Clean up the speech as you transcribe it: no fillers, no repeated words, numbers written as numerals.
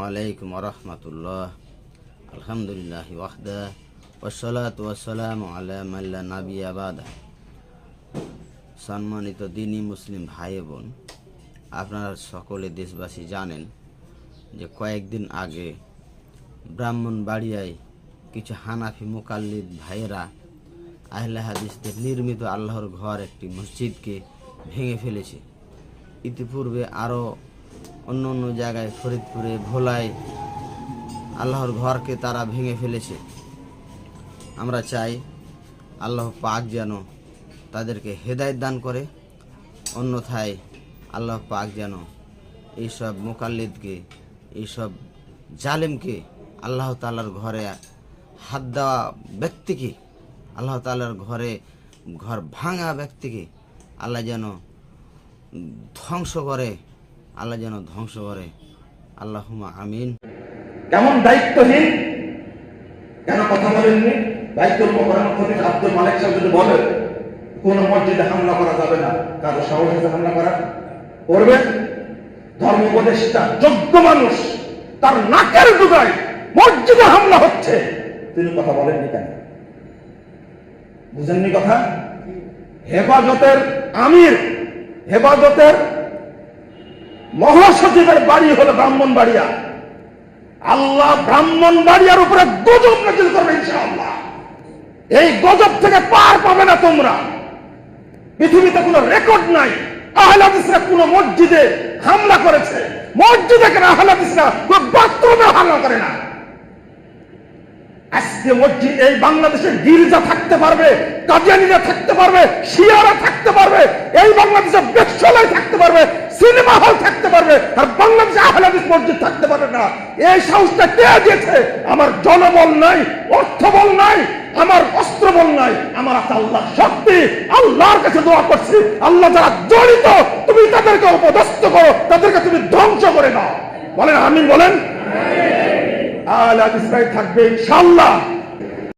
আলাইকুম রহমতুল্লাহ। আলহামদুলিল্লাহ ওয়াহদা ওয়াসসালাতু ওয়াসসালামু আলা মান লা নাবিয়্যা বাদা। সম্মানিত দিনী মুসলিম ভাই বোন, আপনারা সকলে দেশবাসী জানেন যে কয়েকদিন আগে ব্রাহ্মণবাড়িয়ায় কিছু হানাফি মুকাল্লিদ ভাইয়েরা আহলে হাদিসদের নির্মিত আল্লাহর ঘর একটি মসজিদকে ভেঙে ফেলেছে। ইতিপূর্বে আরও অন্য অন্য জায়গায় ফরিদপুরে, ভোলায় আল্লাহর ঘরকে তারা ভেঙে ফেলেছে। আমরা চাই আল্লাহ পাক যেন তাদেরকে হেদায়েত দান করে, অন্যথায় আল্লাহ পাক যেন এইসব মুকাল্লিদকে, এইসব জালেমকে, আল্লাহ তাআলার ঘরে হাত দেওয়া ব্যক্তিকে, আল্লাহ তাআলার ঘর ভাঙা ব্যক্তিকে আল্লাহ যেন ধ্বংস করে, আল্লাহ যেন ধ্বংস করে। আল্লাহুম্মা আমিন। কেমন দায়িত্বহীন, কেন কথা বলেননি? দায়িত্বর মোকাররম খতিব আব্দুল মালিক সাহেব যদি বলেন কোন মসজিদে হামলা করা যাবে না, কারো সাহস আছে হামলা করা? করবেন? ধর্ম উপদেষ্টা যোগ্য মানুষ, তার নাকের ডুগায় মসজিদে হামলা হচ্ছে, তিনি কথা বলেননি কেন? বুঝেননি কথা? হেফাজতের আমির, হেফাজতের মহাসচিবের বাড়ি হলো ব্রাহ্মণবাড়িয়া। আল্লাহ ব্রাহ্মণবাড়িয়ার উপরে গজব নাযিল করবে ইনশাআল্লাহ। এই গজব থেকে পার পাবে না তোমরা। পৃথিবীতে কোনো রেকর্ড নাই আহলে হাদিসরা কোন মসজিদে হামলা করেছে। মসজিদে কেন আহলে হাদিসরা কোন বাথরুমে হামলা করে না। আজকে মসজিদ, এই বাংলাদেশে গির্জা থাকতে পারবে, কাদিয়ানীরা থাকতে পারবে, শিয়ারা থাকতে পারবে, এই বাংলাদেশে বেশ্যালয় থাকতে পারবে, সিনেমা হল থাকতে পারবে, আর বাংলাদেশে আহলে হাদিস মসজিদ থাকতে পারবে না। এই সাহসটা কে দিয়েছে? আমার জনবল নাই, অর্থবল নাই, আমার অস্ত্রবল নাই, আমার আছে আল্লাহর শক্তি। আল্লাহর কাছে দোয়া করছি, আল্লাহ যারা জড়িত তুমি তাদেরকে অপদস্থ করো, তাদেরকে তুমি ধ্বংস করে দাও। বলেন আমিন, বলেন। আহলে হাদিসরাই থাকবে ইনশাআল্লাহ।